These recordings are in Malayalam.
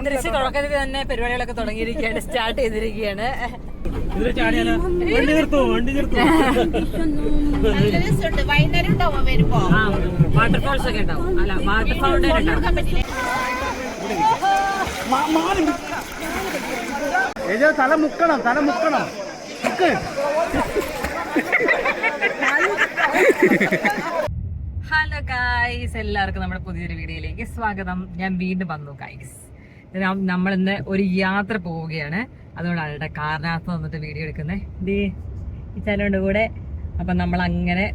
തിരിച്ച് തുടക്കത്തിൽ തന്നെ പരിപാടികളൊക്കെ തുടങ്ങിയിരിക്കുകയാണ്, സ്റ്റാർട്ട് ചെയ്തിരിക്കുകയാണ്. വാട്ടർഫോൾസ് ഒക്കെ ഉണ്ടാവും. അല്ല, വാട്ടർ ഫൗണ്ടൈൻ ഉണ്ടാവും. തല മുക്കണം. ഹലോ ഗൈസ്, എല്ലാവർക്കും നമ്മുടെ പുതിയൊരു വീഡിയോയിലേക്ക് സ്വാഗതം. ഞാൻ വീണ്ടും വന്നു ഗൈസ്. നമ്മളിന്ന് ഒരു യാത്ര പോവുകയാണ്. അതുകൊണ്ടാണ് കേട്ടോ കാറിനകത്ത് വന്നിട്ട് വീഡിയോ എടുക്കുന്നത്. ഈ ചാനലിൻ്റെ കൂടെ. അപ്പം നമ്മളങ്ങനെ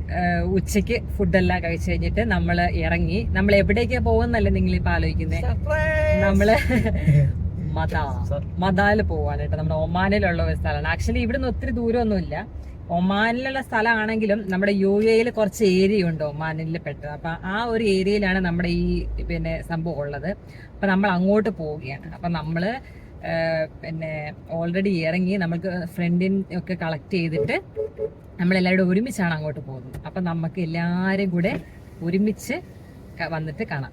ഉച്ചയ്ക്ക് ഫുഡെല്ലാം കഴിച്ചു കഴിഞ്ഞിട്ട് നമ്മൾ ഇറങ്ങി. നമ്മൾ എവിടേക്കാണ് പോകുന്നല്ലേ നിങ്ങളിപ്പോൾ ആലോചിക്കുന്നത്? നമ്മള് മദാല് പോവാണ് കേട്ടോ. നമ്മുടെ ഒമാനിലുള്ള ഒരു സ്ഥലമാണ്. ആക്ച്വലി ഇവിടുന്ന് ഒത്തിരി ദൂരമൊന്നുമില്ല. ഒമാനിലുള്ള സ്ഥലമാണെങ്കിലും നമ്മുടെ UAE കുറച്ച് ഏരിയ ഉണ്ട് ഒമാനിൽ പെട്ടത്. അപ്പം ആ ഒരു ഏരിയയിലാണ് നമ്മുടെ ഈ സംഭവം ഉള്ളത്. അപ്പം നമ്മൾ അങ്ങോട്ട് പോവുകയാണ്. അപ്പം നമ്മൾ ഓൾറെഡി ഇറങ്ങി നമുക്ക് ഫ്രണ്ടിനൊക്കെ കളക്ട് ചെയ്തിട്ട് നമ്മളെല്ലാവരും ഒരുമിച്ചാണ് അങ്ങോട്ട് പോകുന്നത്. അപ്പം നമുക്ക് എല്ലാവരും കൂടെ ഒരുമിച്ച് വന്നിട്ട് കാണാം.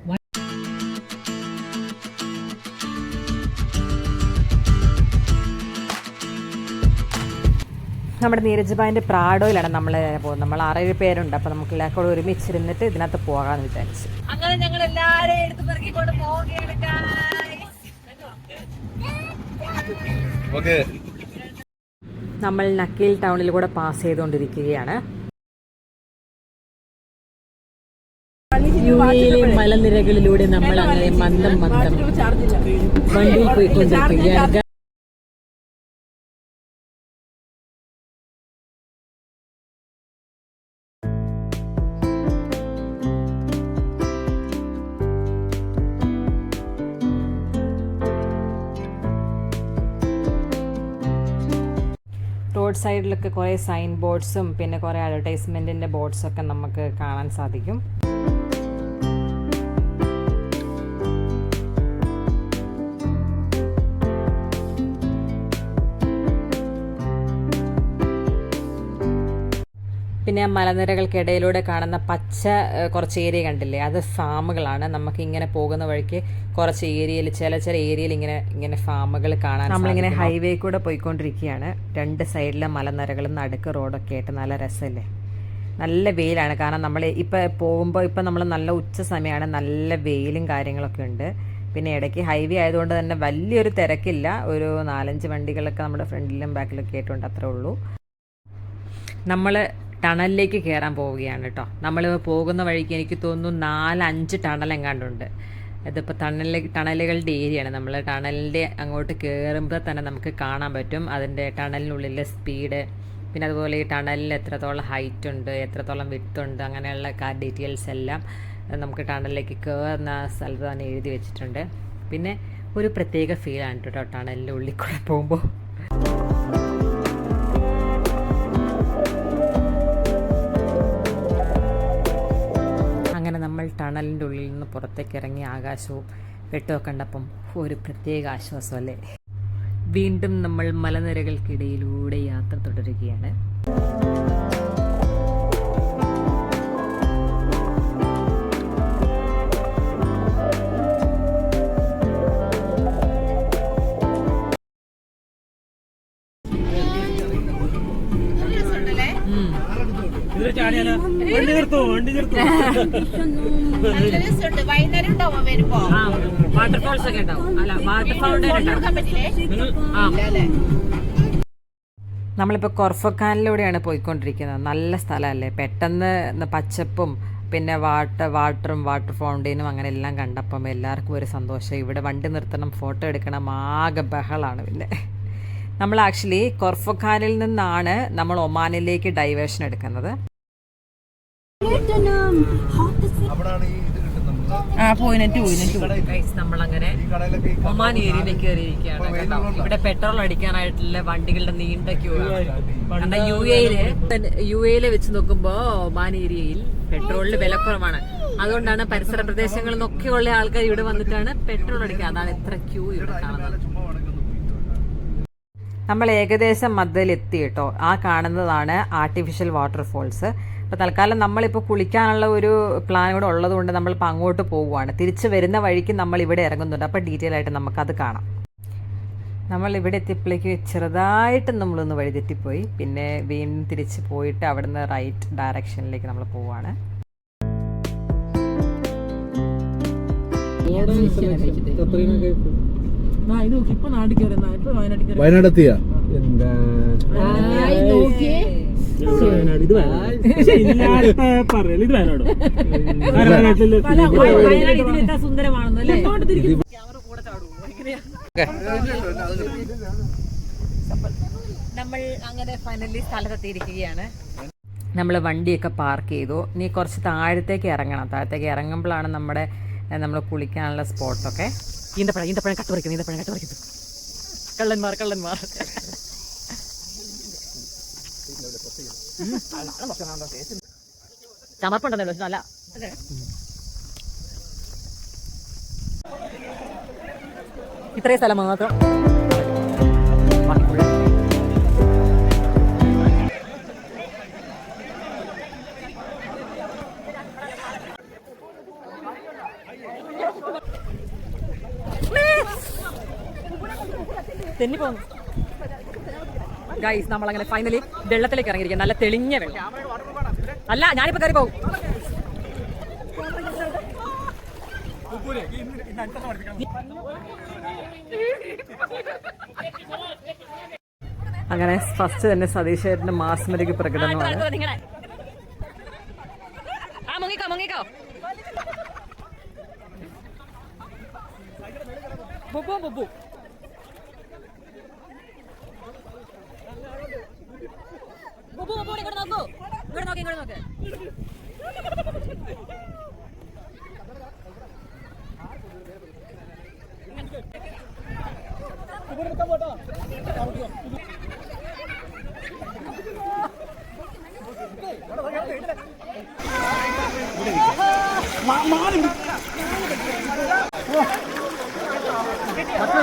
നമ്മുടെ നീരജ് ഭായിൻ്റെ പ്രാഡോയിലാണ് നമ്മൾ പോകുന്നത്. നമ്മൾ 6 പേരുണ്ട്. അപ്പം നമുക്ക് എല്ലാവർക്കും കൂടെ ഒരുമിച്ചിരുന്നിട്ട് ഇതിനകത്ത് പോകാമെന്ന് വിചാരിച്ചു. അങ്ങനെ ഞങ്ങൾ എല്ലാവരെയും എടുത്ത് പെറുക്കിക്കൊണ്ട് പോവുകയാണ്. നമ്മൾ നക്കീൽ ടൗണിൽ കൂടെ പാസ് ചെയ്തുകൊണ്ടിരിക്കുകയാണ്. UAE മലനിരകളിലൂടെ നമ്മൾ അങ്ങനെ മന്ദം വണ്ടിയിൽ പോയിക്കൊണ്ടിരിക്കുകയാണ്. റോഡ് സൈഡിലൊക്കെ കുറേ സൈൻ ബോർഡ്സും പിന്നെ കുറേ അഡ്വർടൈസ്മെൻറ്റിൻ്റെ ബോർഡ്സൊക്കെ നമുക്ക് കാണാൻ സാധിക്കും. പിന്നെ മലനിരകൾക്കിടയിലൂടെ കാണുന്ന പച്ച കുറച്ച് ഏരിയ കണ്ടില്ലേ, അത് ഫാമുകളാണ്. നമുക്ക് ഇങ്ങനെ പോകുന്ന വഴിക്ക് കുറച്ച് ഏരിയയിൽ ചില ഏരിയയിൽ ഇങ്ങനെ ഫാമുകൾ കാണാൻ. നമ്മളിങ്ങനെ ഹൈവേ കൂടെ പോയിക്കൊണ്ടിരിക്കുകയാണ്. 2 സൈഡിലെ മലനിരകളും നടുക്ക് റോഡൊക്കെ ആയിട്ട് നല്ല രസമല്ലേ. നല്ല വെയിലാണ്. കാരണം നമ്മൾ ഇപ്പം നമ്മൾ നല്ല ഉച്ച സമയമാണ്. നല്ല വെയിലും കാര്യങ്ങളൊക്കെ ഉണ്ട്. പിന്നെ ഇടയ്ക്ക് ഹൈവേ ആയതുകൊണ്ട് തന്നെ വലിയൊരു തിരക്കില്ല. ഒരു 4-5 വണ്ടികളൊക്കെ നമ്മുടെ ഫ്രണ്ടിലും ബാക്കിലൊക്കെ ആയിട്ടുണ്ട്, അത്രേ ഉള്ളൂ. നമ്മൾ ടണലിലേക്ക് കയറാൻ പോവുകയാണ് കേട്ടോ. നമ്മൾ പോകുന്ന വഴിക്ക് എനിക്ക് തോന്നുന്നു 4-5 ടണൽ എങ്ങാണ്ടുണ്ട്. ഇതിപ്പോൾ ടണലുകളുടെ ഏരിയയാണ്. നമ്മൾ ടണലിൻ്റെ അങ്ങോട്ട് കയറുമ്പോൾ തന്നെ നമുക്ക് കാണാൻ പറ്റും അതിൻ്റെ ടണലിനുള്ളിലെ സ്പീഡ്, പിന്നെ അതുപോലെ ഈ ടണലിൽ എത്രത്തോളം ഹൈറ്റ് ഉണ്ട്, എത്രത്തോളം വിഡ്ത്ത് ഉണ്ട്, അങ്ങനെയുള്ള ഡീറ്റെയിൽസ് എല്ലാം നമുക്ക് ടണലിലേക്ക് കയറുന്ന സ്ഥലത്ത് തന്നെ എഴുതി വെച്ചിട്ടുണ്ട്. പിന്നെ ഒരു പ്രത്യേക ഫീലാണ് കേട്ടോ ടണലിൻ്റെ ഉള്ളിൽ കൂടെ പോകുമ്പോൾ. നമ്മൾ ടണലിൻ്റെ ഉള്ളിൽ നിന്ന് പുറത്തേക്ക് ഇറങ്ങി ആകാശവും വെട്ടവും കണ്ടപ്പം ഒരു പ്രത്യേക ആശ്വാസം അല്ലേ. വീണ്ടും നമ്മൾ മലനിരകൾക്കിടയിലൂടെ യാത്ര തുടരുകയാണ്. വാട്ടർഫോൾസ് ഒക്കെ ഉണ്ടാവും. അല്ല, വാട്ടർ ഫൗണ്ടൈൻ നമ്മളിപ്പോൾ കൊർഫഖാനിലൂടെയാണ് പോയിക്കൊണ്ടിരിക്കുന്നത്. നല്ല സ്ഥലമല്ലേ, പെട്ടെന്ന് പച്ചപ്പും പിന്നെ വാട്ടർ ഫൗണ്ടൈനും അങ്ങനെ എല്ലാം കണ്ടപ്പം എല്ലാവർക്കും ഒരു സന്തോഷം. ഇവിടെ വണ്ടി നിർത്തണം, ഫോട്ടോ എടുക്കണം, ആകെ ബഹളാണ്. പിന്നെ നമ്മൾ ആക്ച്വലി കൊർഫഖാനിൽ നിന്നാണ് നമ്മൾ ഒമാനിലേക്ക് ഡൈവേഷൻ എടുക്കുന്നത്. നമ്മളങ്ങനെ ഒമാൻ ഏരിയയിലേക്ക് കയറിയിരിക്കുകയാണ് കേട്ടോ. ഇവിടെ പെട്രോൾ അടിക്കാനായിട്ടുള്ള വണ്ടികളുടെ നീണ്ട ക്യൂ ആണ്. UAE വെച്ച് നോക്കുമ്പോൾ ഒമാൻ ഏരിയയിൽ പെട്രോളിന് വില കുറവാണ്. അതുകൊണ്ടാണ് പരിസര പ്രദേശങ്ങളിൽ നിന്നൊക്കെയുള്ള ആൾക്കാർ ഇവിടെ വന്നിട്ടാണ് പെട്രോൾ അടിക്കുക. അതാണ് ഇത്ര ക്യൂ ഇവിടെ കാണുന്നത്. നമ്മൾ ഏകദേശം മധ്യയിലെത്തി കേട്ടോ. ആ കാണുന്നതാണ് ആർട്ടിഫിഷ്യൽ വാട്ടർഫോൾസ്. അപ്പോൾ തൽക്കാലം നമ്മളിപ്പോൾ കുളിക്കാനുള്ള ഒരു പ്ലാൻ കൂടെ ഉള്ളതുകൊണ്ട് നമ്മളിപ്പോൾ അങ്ങോട്ട് പോവുകയാണ്. തിരിച്ച് വരുന്ന വഴിക്ക് നമ്മൾ ഇവിടെ ഇറങ്ങുന്നുണ്ട്. അപ്പോൾ ഡീറ്റെയിൽ ആയിട്ട് നമുക്കത് കാണാം. നമ്മൾ ഇവിടെ എത്തിയപ്പോഴേക്ക് ചെറുതായിട്ട് നമ്മളൊന്ന് വഴിതെറ്റിപ്പോയി. പിന്നെ വീണ്ടും തിരിച്ച് പോയിട്ട് അവിടുന്ന് റൈറ്റ് ഡയറക്ഷനിലേക്ക് നമ്മൾ പോവുകയാണ്. വയനാടെത്തിയ നമ്മൾ അങ്ങനെ ഫൈനലി സ്ഥലത്തെത്തിയിരിക്കുകയാണ്. നമ്മൾ വണ്ടിയൊക്കെ പാർക്ക് ചെയ്തു. ഇനി കുറച്ച് താഴത്തേക്ക് ഇറങ്ങണം. താഴത്തേക്ക് ഇറങ്ങുമ്പോഴാണ് നമ്മൾ കുളിക്കാനുള്ള സ്പോട്ടൊക്കെ. ഈന്തപ്പഴം കട്ട് പറിക്കുന്നു. കള്ളന്മാർ ചമർപ്പുണ്ടെന്നല്ലോ നല്ല. ഇത്രയും സ്ഥലം മാത്രം. തെന്നി പോകുന്നു ഗൈസ്. നമ്മളങ്ങനെ ഫൈനലി വെള്ളത്തിലേക്ക് ഇറങ്ങിയിരിക്കുക. നല്ല തെളിഞ്ഞ വെള്ളം. അല്ല, ഞാനിപ്പോ കയറി പോകും. അങ്ങനെ ഫസ്റ്റ് തന്നെ സതീശേട്ടന്റെ മാസ്മരിക പ്രകടനമാണ്. ഇങ്ങോട്ട് നോക്ക്.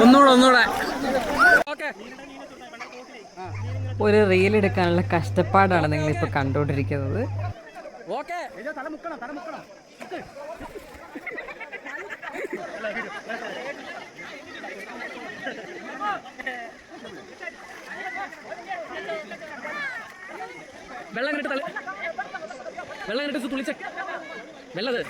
ഒന്നുകൂടെ ഒരു റീൽ എടുക്കാനുള്ള കഷ്ടപ്പാടാണ് നിങ്ങളിപ്പോൾ കണ്ടുകൊണ്ടിരിക്കുന്നത്. വെള്ളം കണ്ടിട്ട് തുളിച്ച വെള്ളത്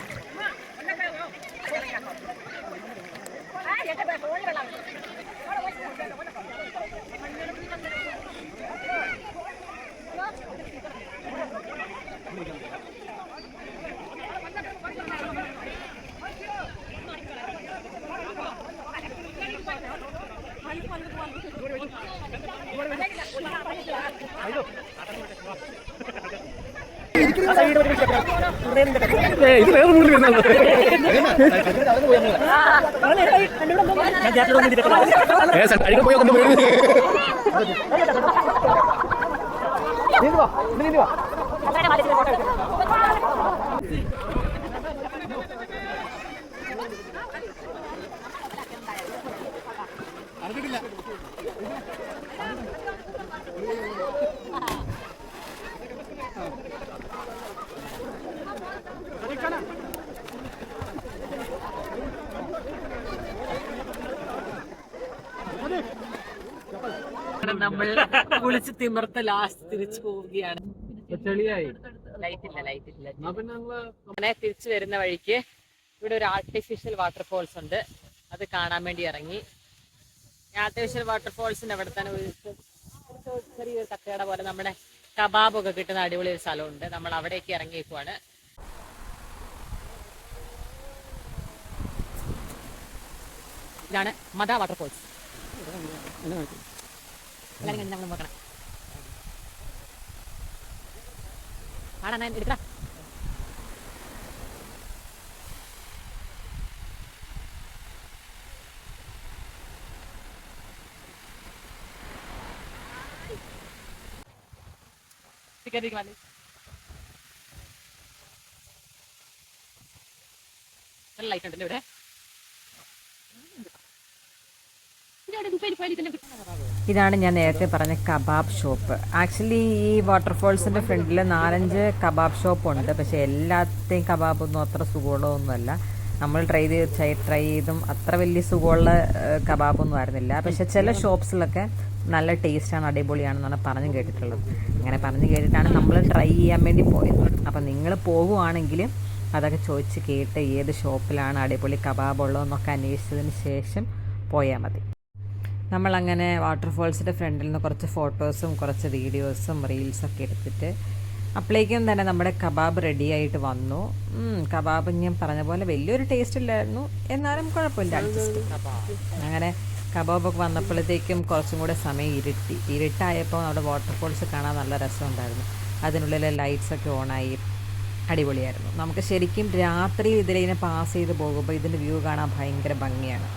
നമ്മൾ കുളിച്ച് തിമിർത്ത് ലാസ്റ്റ് തിരിച്ചു പോവുകയാണ്. ലൈറ്റ് ഇല്ല. അങ്ങനെ തിരിച്ചു വരുന്ന വഴിക്ക് ഇവിടെ ഒരു ആർട്ടിഫിഷ്യൽ വാട്ടർഫോൾസ് ഉണ്ട്. അത് കാണാൻ വേണ്ടി ഇറങ്ങി. ആർട്ടിഫിഷ്യൽ വാട്ടർഫോൾസിന്റെ അവിടെ തന്നെ ഒരു ചെറിയൊരു തട്ടുകട പോലെ നമ്മുടെ കബാബൊക്കെ കിട്ടുന്ന അടിപൊളി ഒരു സ്ഥലമുണ്ട്. നമ്മൾ അവിടേക്ക് ഇറങ്ങിയേക്കുവാണ്. ഇതാണ് മദ വാട്ടർഫോൾസ്. നമ്മൾ നോക്കണം. ആടാ എടുക്കടാ. നല്ല ലൈറ്റ് ഉണ്ടല്ലോ ഇവിടെ. ഇതാണ് ഞാൻ നേരത്തെ പറഞ്ഞ കബാബ് ഷോപ്പ്. ആക്ച്വലി ഈ വാട്ടർഫോൾസിൻ്റെ ഫ്രണ്ടിൽ 4-5 കബാബ് ഷോപ്പുണ്ട്. പക്ഷേ എല്ലാത്തെയും കബാബൊന്നും അത്ര സുഖമുള്ളതൊന്നുമല്ല. നമ്മൾ ട്രൈ ചെയ്തും അത്ര വലിയ സുഖമുള്ള കബാബൊന്നും ആയിരുന്നില്ല. പക്ഷേ ചില ഷോപ്സിലൊക്കെ നല്ല ടേസ്റ്റാണ്, അടിപൊളിയാണെന്നാണ് പറഞ്ഞു കേട്ടിട്ടുള്ളത്. അങ്ങനെ പറഞ്ഞു കേട്ടിട്ടാണ് നമ്മൾ ട്രൈ ചെയ്യാൻ വേണ്ടി പോയത്. അപ്പം നിങ്ങൾ പോകുവാണെങ്കിൽ അതൊക്കെ ചോദിച്ച് കേട്ട് ഏത് ഷോപ്പിലാണ് അടിപൊളി കബാബ് ഉള്ളതെന്നൊക്കെ അന്വേഷിച്ചതിന് ശേഷം പോയാൽ മതി. നമ്മളങ്ങനെ വാട്ടർഫോൾസിൻ്റെ ഫ്രണ്ടിൽ നിന്ന് കുറച്ച് ഫോട്ടോസും കുറച്ച് വീഡിയോസും റീൽസൊക്കെ എടുത്തിട്ട് അപ്പോഴേക്കും തന്നെ നമ്മുടെ കബാബ് റെഡി ആയിട്ട് വന്നു. കബാബ് ഞാൻ പറഞ്ഞ പോലെ വലിയൊരു ടേസ്റ്റ് ഇല്ലായിരുന്നു, എന്നാലും കുഴപ്പമില്ല, അഡ്ജസ്റ്റ്. അങ്ങനെ കബാബൊക്കെ വന്നപ്പോഴത്തേക്കും കുറച്ചും കൂടെ സമയം ഇരുട്ടായപ്പോൾ നമ്മുടെ വാട്ടർഫോൾസ് കാണാൻ നല്ല രസമുണ്ടായിരുന്നു. അതിനുള്ളിലെ ലൈറ്റ്സൊക്കെ ഓണായി, അടിപൊളിയായിരുന്നു. നമുക്ക് ശരിക്കും രാത്രി ഇതിലിങ്ങനെ പാസ് ചെയ്ത് പോകുമ്പോൾ ഇതിൻ്റെ വ്യൂ കാണാൻ ഭയങ്കര ഭംഗിയാണ്.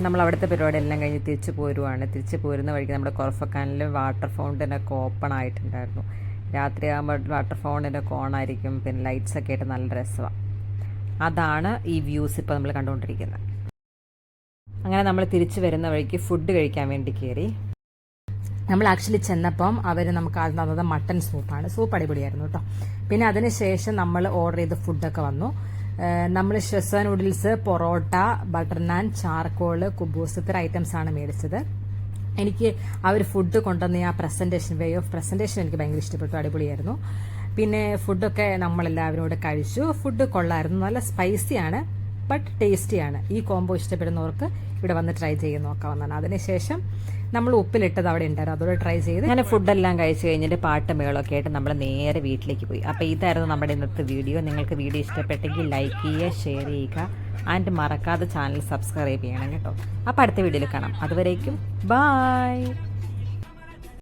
നമ്മൾ അവിടുത്തെ പരിപാടി എല്ലാം കഴിഞ്ഞ് തിരിച്ചു പോരുവാണ്. തിരിച്ചു പോരുന്ന വഴിക്ക് നമ്മുടെ കൊറഫക്കാനിൽ വാട്ടർ ഫൗണ്ടനൊക്കെ ഓപ്പൺ ആയിട്ടുണ്ടായിരുന്നു. രാത്രിയാകുമ്പോൾ വാട്ടർ ഫൗണ്ടനൊക്കെ ഓണായിരിക്കും, പിന്നെ ലൈറ്റ്സൊക്കെ ആയിട്ട് നല്ല രസമാണ്. അതാണ് ഈ വ്യൂസ് ഇപ്പോൾ നമ്മൾ കണ്ടുകൊണ്ടിരിക്കുന്നത്. അങ്ങനെ നമ്മൾ തിരിച്ചു വരുന്ന വഴിക്ക് ഫുഡ് കഴിക്കാൻ വേണ്ടി കയറി. നമ്മൾ ആക്ച്വലി ചെന്നപ്പം അവർ നമുക്ക് ആദ്യം തന്നത് മട്ടൻ സൂപ്പാണ്. സൂപ്പ് അടിപൊളിയായിരുന്നു കേട്ടോ. പിന്നെ അതിന് ശേഷം നമ്മൾ ഓർഡർ ചെയ്ത ഫുഡൊക്കെ വന്നു. നമ്മൾ ഷെസ്വ നൂഡിൽസ്, പൊറോട്ട, ബട്ടർ നാൻ, ചാർക്കോള്, കുബൂസ്, ഇത്ര ഐറ്റംസാണ് മേടിച്ചത്. എനിക്ക് അവർ ഫുഡ് കൊണ്ടുവന്ന ആ വേ ഓഫ് പ്രസൻറ്റേഷൻ എനിക്ക് ഭയങ്കര ഇഷ്ടപ്പെട്ടു, അടിപൊളിയായിരുന്നു. പിന്നെ ഫുഡൊക്കെ നമ്മളെല്ലാവരും കൂടെ കഴിച്ചു. ഫുഡ് കൊള്ളായിരുന്നു, നല്ല സ്പൈസിയാണ്, ബട്ട് ടേസ്റ്റിയാണ്. ഈ കോംബോ ഇഷ്ടപ്പെടുന്നവർക്ക് ഇവിടെ വന്ന് ട്രൈ ചെയ്ത് നോക്കാവുന്നതാണ്. അതിനുശേഷം നമ്മൾ ഉപ്പിലിട്ടത് അവിടെ ഉണ്ടായിരുന്നു, അതോടെ ട്രൈ ചെയ്ത് അങ്ങനെ ഫുഡെല്ലാം കഴിച്ച് കഴിഞ്ഞിട്ട് പാട്ട് മേളമൊക്കെ ആയിട്ട് നമ്മൾ നേരെ വീട്ടിലേക്ക് പോയി. അപ്പോൾ ഇതായിരുന്നു നമ്മുടെ ഇന്നത്തെ വീഡിയോ. നിങ്ങൾക്ക് വീഡിയോ ഇഷ്ടപ്പെട്ടെങ്കിൽ ലൈക്ക് ചെയ്യുക, ഷെയർ ചെയ്യുക, ആൻഡ് മറക്കാതെ ചാനൽ സബ്സ്ക്രൈബ് ചെയ്യണം കേട്ടോ. അപ്പോൾ അടുത്ത വീഡിയോയിൽ കാണാം. അതുവരേക്കും ബൈ.